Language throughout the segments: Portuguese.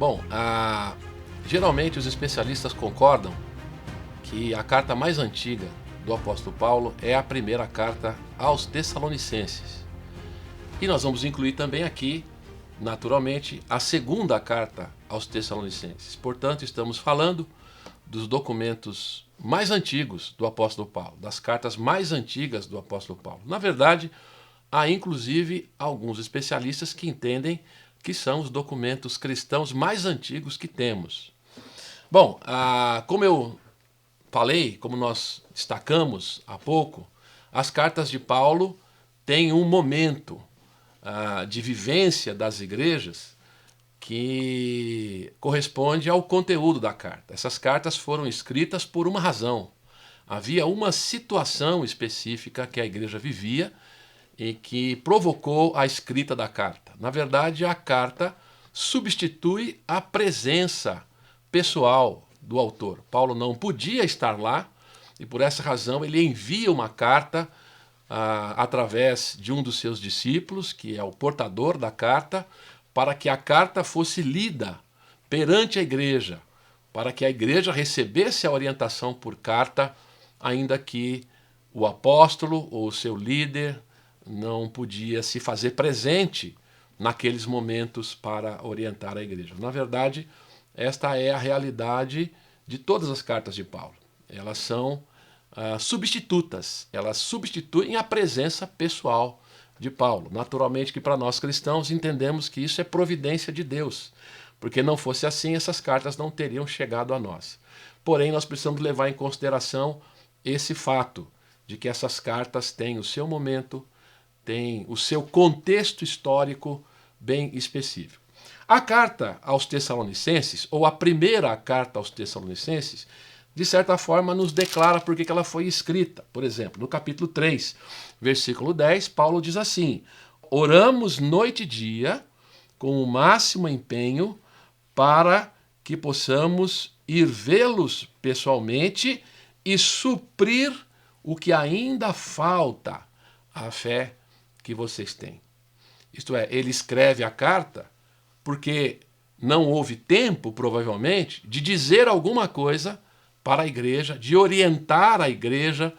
Bom, geralmente os especialistas concordam que a carta mais antiga do apóstolo Paulo é a primeira carta aos Tessalonicenses. E nós vamos incluir também aqui, naturalmente, a segunda carta aos Tessalonicenses. Portanto, estamos falando dos documentos mais antigos do apóstolo Paulo, das cartas mais antigas do apóstolo Paulo. Na verdade, há inclusive alguns especialistas que entendem que são os documentos cristãos mais antigos que temos. Bom, como eu falei, como nós destacamos há pouco, as cartas de Paulo têm um momento de vivência das igrejas que corresponde ao conteúdo da carta. Essas cartas foram escritas por uma razão. Havia uma situação específica que a igreja vivia e que provocou a escrita da carta. Na verdade, a carta substitui a presença pessoal do autor. Paulo não podia estar lá e por essa razão ele envia uma carta através de um dos seus discípulos, que é o portador da carta, para que a carta fosse lida perante a igreja, para que a igreja recebesse a orientação por carta, ainda que o apóstolo ou o seu líder não podia se fazer presente naqueles momentos para orientar a igreja. Na verdade, esta é a realidade de todas as cartas de Paulo. Elas são substitutas, elas substituem a presença pessoal de Paulo. Naturalmente que para nós cristãos entendemos que isso é providência de Deus, porque não fosse assim essas cartas não teriam chegado a nós. Porém, nós precisamos levar em consideração esse fato de que essas cartas têm o seu momento, têm o seu contexto histórico bem específico. A carta aos Tessalonicenses, ou a primeira carta aos Tessalonicenses, de certa forma nos declara por que ela foi escrita. Por exemplo, no capítulo 3, versículo 10, Paulo diz assim: oramos noite e dia com o máximo empenho para que possamos ir vê-los pessoalmente e suprir o que ainda falta à fé que vocês têm. Isto é, ele escreve a carta porque não houve tempo, provavelmente, de dizer alguma coisa para a igreja, de orientar a igreja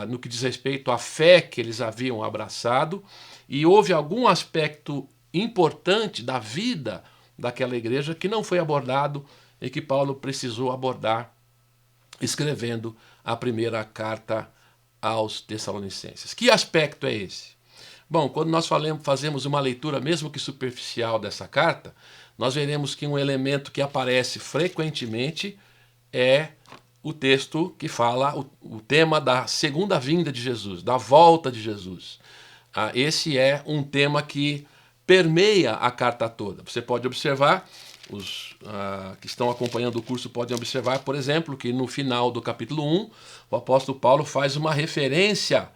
no que diz respeito à fé que eles haviam abraçado, e houve algum aspecto importante da vida daquela igreja que não foi abordado e que Paulo precisou abordar escrevendo a primeira carta aos Tessalonicenses. Que aspecto é esse? Bom, quando nós fazemos uma leitura, mesmo que superficial, dessa carta, nós veremos que um elemento que aparece frequentemente é o texto que fala o tema da segunda vinda de Jesus, da volta de Jesus. Esse é um tema que permeia a carta toda. Você pode observar, os que estão acompanhando o curso podem observar, por exemplo, que no final do capítulo 1, o apóstolo Paulo faz uma referência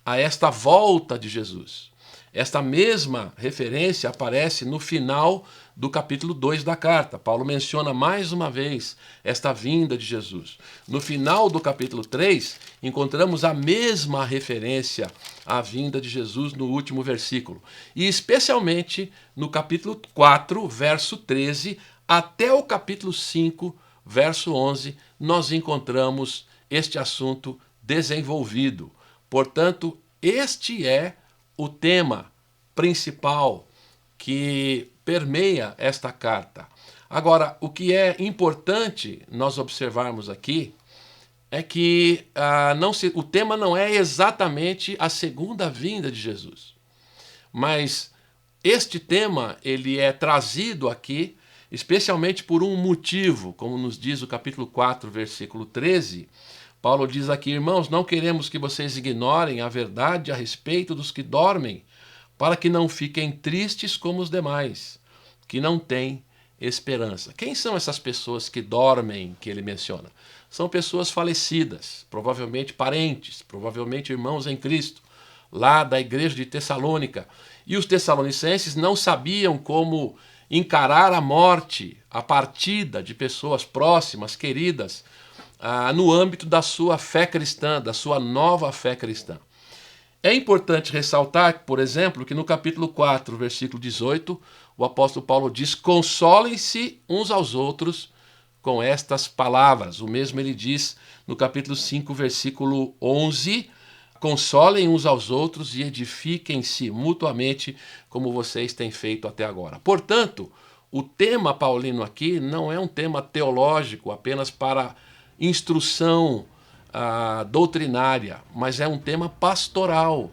a esta volta de Jesus. Esta mesma referência aparece no final do capítulo 2 da carta. Paulo menciona mais uma vez esta vinda de Jesus. No final do capítulo 3, encontramos a mesma referência à vinda de Jesus no último versículo. E especialmente no capítulo 4, verso 13, até o capítulo 5, verso 11, nós encontramos este assunto desenvolvido. Portanto, este é o tema principal que permeia esta carta. Agora, o que é importante nós observarmos aqui é que o tema não é exatamente a segunda vinda de Jesus. Mas este tema ele é trazido aqui especialmente por um motivo, como nos diz o capítulo 4, versículo 13. Paulo diz aqui: irmãos, não queremos que vocês ignorem a verdade a respeito dos que dormem, para que não fiquem tristes como os demais, que não têm esperança. Quem são essas pessoas que dormem que ele menciona? São pessoas falecidas, provavelmente parentes, provavelmente irmãos em Cristo, lá da igreja de Tessalônica. E os tessalonicenses não sabiam como encarar a morte, a partida de pessoas próximas, queridas, no âmbito da sua fé cristã, da sua nova fé cristã. É importante ressaltar, por exemplo, que no capítulo 4, versículo 18, o apóstolo Paulo diz: consolem-se uns aos outros com estas palavras. O mesmo ele diz no capítulo 5, versículo 11: consolem uns aos outros e edifiquem-se mutuamente, como vocês têm feito até agora. Portanto, o tema paulino aqui não é um tema teológico apenas para instrução doutrinária, mas é um tema pastoral,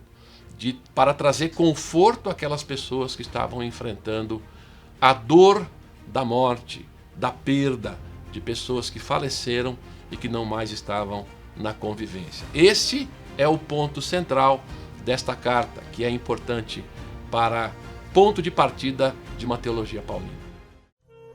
para trazer conforto àquelas pessoas que estavam enfrentando a dor da morte, da perda de pessoas que faleceram e que não mais estavam na convivência. Este é o ponto central desta carta, que é importante para ponto de partida de uma teologia paulina.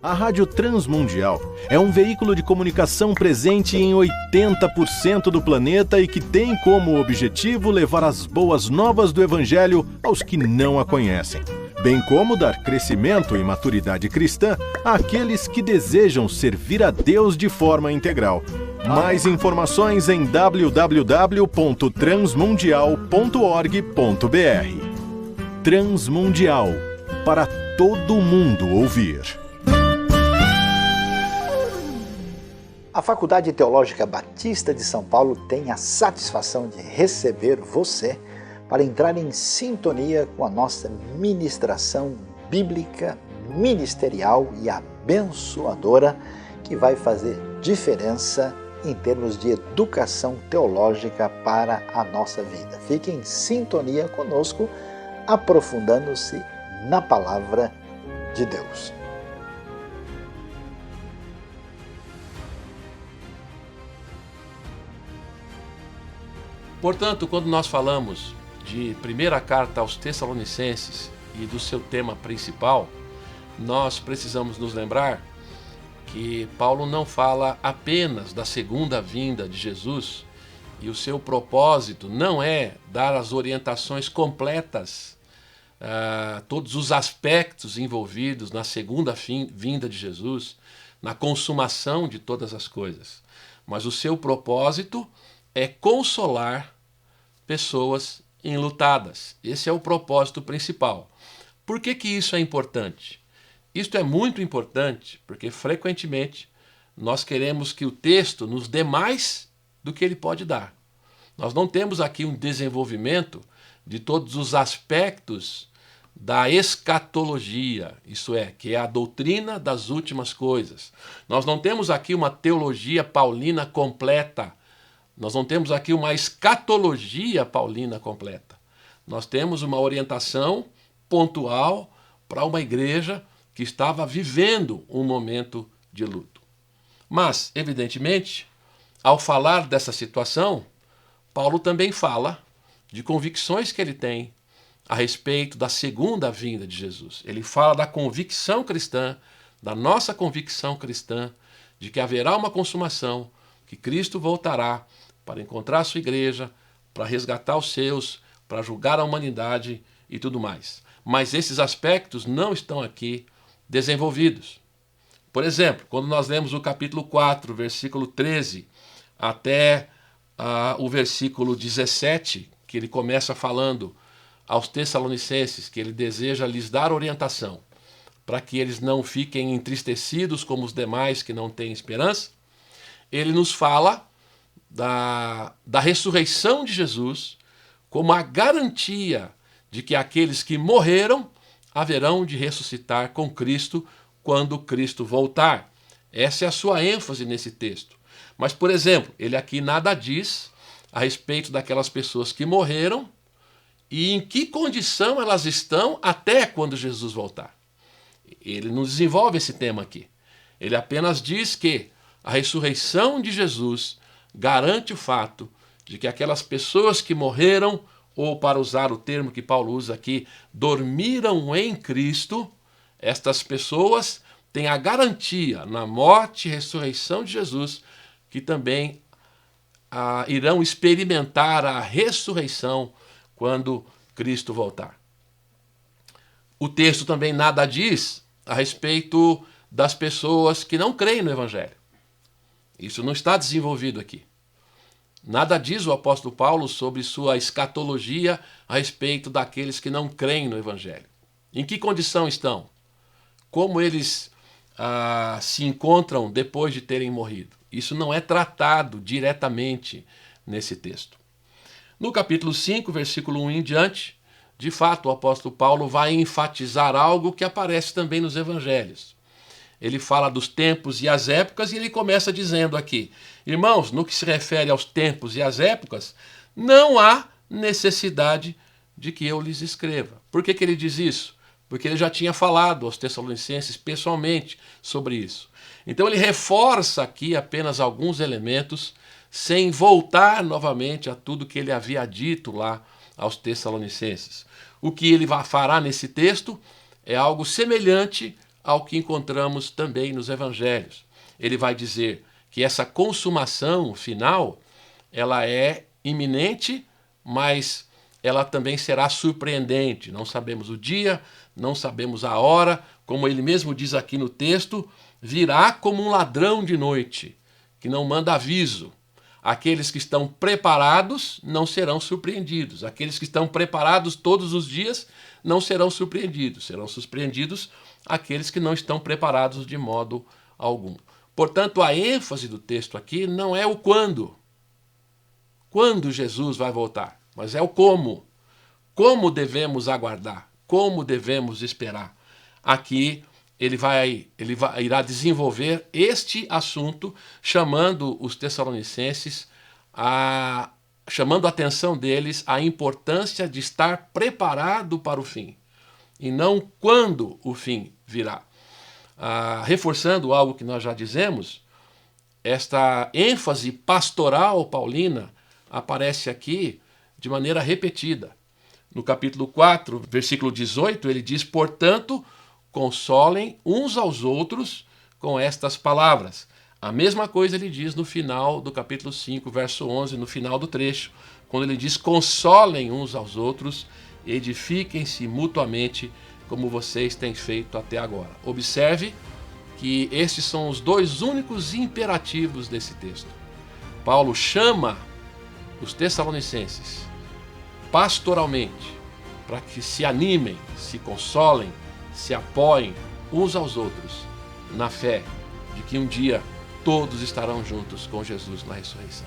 A Rádio Transmundial é um veículo de comunicação presente em 80% do planeta e que tem como objetivo levar as boas novas do Evangelho aos que não a conhecem, bem como dar crescimento e maturidade cristã àqueles que desejam servir a Deus de forma integral. Mais informações em www.transmundial.org.br. Transmundial, para todo mundo ouvir. A Faculdade Teológica Batista de São Paulo tem a satisfação de receber você para entrar em sintonia com a nossa ministração bíblica, ministerial e abençoadora, que vai fazer diferença em termos de educação teológica para a nossa vida. Fique em sintonia conosco, aprofundando-se na palavra de Deus. Portanto, quando nós falamos de primeira carta aos Tessalonicenses e do seu tema principal, nós precisamos nos lembrar que Paulo não fala apenas da segunda vinda de Jesus, e o seu propósito não é dar as orientações completas, todos os aspectos envolvidos na segunda vinda de Jesus, na consumação de todas as coisas. Mas o seu propósito é consolar pessoas enlutadas. Esse é o propósito principal. Por que isso é importante? Isto é muito importante porque, frequentemente, nós queremos que o texto nos dê mais do que ele pode dar. Nós não temos aqui um desenvolvimento de todos os aspectos da escatologia, isso é, que é a doutrina das últimas coisas. Nós não temos aqui uma teologia paulina completa. Nós não temos aqui uma escatologia paulina completa. Nós temos uma orientação pontual para uma igreja que estava vivendo um momento de luto. Mas, evidentemente, ao falar dessa situação, Paulo também fala de convicções que ele tem a respeito da segunda vinda de Jesus. Ele fala da convicção cristã, da nossa convicção cristã, de que haverá uma consumação, que Cristo voltará para encontrar a sua igreja, para resgatar os seus, para julgar a humanidade e tudo mais. Mas esses aspectos não estão aqui desenvolvidos. Por exemplo, quando nós lemos o capítulo 4, versículo 13, até o versículo 17, que ele começa falando aos Tessalonicenses, que ele deseja lhes dar orientação, para que eles não fiquem entristecidos como os demais que não têm esperança, ele nos fala da ressurreição de Jesus como a garantia de que aqueles que morreram haverão de ressuscitar com Cristo quando Cristo voltar. Essa é a sua ênfase nesse texto. Mas, por exemplo, ele aqui nada diz a respeito daquelas pessoas que morreram e em que condição elas estão até quando Jesus voltar. Ele não desenvolve esse tema aqui. Ele apenas diz que a ressurreição de Jesus garante o fato de que aquelas pessoas que morreram, ou para usar o termo que Paulo usa aqui, dormiram em Cristo, estas pessoas têm a garantia na morte e ressurreição de Jesus que também irão experimentar a ressurreição quando Cristo voltar. O texto também nada diz a respeito das pessoas que não creem no Evangelho. Isso não está desenvolvido aqui. Nada diz o apóstolo Paulo sobre sua escatologia a respeito daqueles que não creem no Evangelho. Em que condição estão? Como eles se encontram depois de terem morrido? Isso não é tratado diretamente nesse texto. No capítulo 5, versículo 1 em diante, de fato o apóstolo Paulo vai enfatizar algo que aparece também nos evangelhos. Ele fala dos tempos e as épocas e ele começa dizendo aqui: irmãos, no que se refere aos tempos e às épocas, não há necessidade de que eu lhes escreva. Por que ele diz isso? Porque ele já tinha falado aos Tessalonicenses pessoalmente sobre isso. Então ele reforça aqui apenas alguns elementos, sem voltar novamente a tudo que ele havia dito lá aos Tessalonicenses. O que ele fará nesse texto é algo semelhante ao que encontramos também nos evangelhos. Ele vai dizer que essa consumação final, ela é iminente, mas ela também será surpreendente. Não sabemos o dia, não sabemos a hora, como ele mesmo diz aqui no texto, virá como um ladrão de noite, que não manda aviso. Aqueles que estão preparados não serão surpreendidos. Aqueles que estão preparados todos os dias não serão surpreendidos. Serão surpreendidos aqueles que não estão preparados de modo algum. Portanto, a ênfase do texto aqui não é o quando. Quando Jesus vai voltar, mas é o como. Como devemos aguardar, como devemos esperar. Aqui ele irá desenvolver este assunto, chamando os Tessalonicenses, chamando a atenção deles à importância de estar preparado para o fim, e não quando o fim virá. Reforçando algo que nós já dizemos, esta ênfase pastoral paulina aparece aqui de maneira repetida. No capítulo 4, versículo 18, ele diz: portanto, consolem uns aos outros com estas palavras. A mesma coisa ele diz no final do capítulo 5, verso 11, no final do trecho, quando ele diz: consolem uns aos outros, edifiquem-se mutuamente, como vocês têm feito até agora. Observe que estes são os dois únicos imperativos desse texto. Paulo chama os Tessalonicenses pastoralmente para que se animem, se consolem, se apoiem uns aos outros na fé de que um dia todos estarão juntos com Jesus na ressurreição.